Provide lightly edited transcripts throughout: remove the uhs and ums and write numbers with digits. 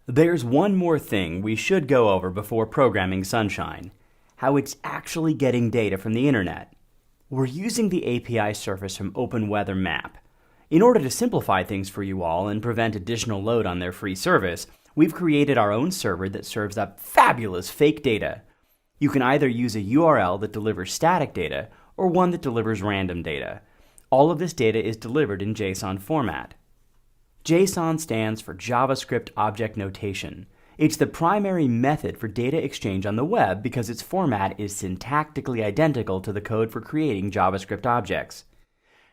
There's one more thing we should go over before programming Sunshine: how it's actually getting data from the internet. We're using the API service from OpenWeatherMap. In order to simplify things for you all and prevent additional load on their free service, we've created our own server that serves up fabulous fake data. You can either use a URL that delivers static data or one that delivers random data. All of this data is delivered in JSON format. JSON stands for JavaScript Object Notation. It's the primary method for data exchange on the web because its format is syntactically identical to the code for creating JavaScript objects.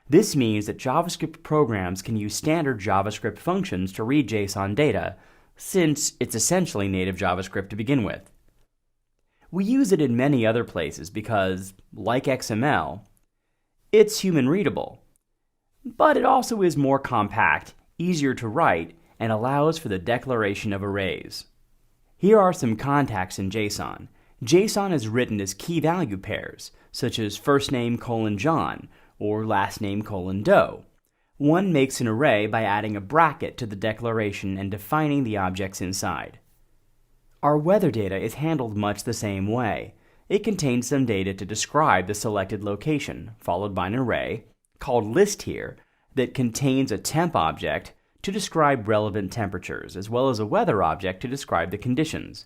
This means that JavaScript programs can use standard JavaScript functions to read JSON data, since it's essentially native JavaScript to begin with. We use it in many other places because, like XML, it's human readable. But it also is more compact, easier to write, and allows for the declaration of arrays. Here are some contacts in JSON. JSON is written as key value pairs, such as first name :John or last name :Doe. One makes an array by adding a bracket to the declaration and defining the objects inside. Our weather data is handled much the same way. It contains some data to describe the selected location, followed by an array, called list here, that contains a temp object to describe relevant temperatures, as well as a weather object to describe the conditions.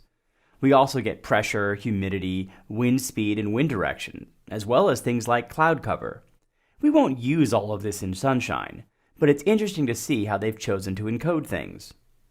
We also get pressure, humidity, wind speed, and wind direction, as well as things like cloud cover. We won't use all of this in Sunshine, but it's interesting to see how they've chosen to encode things.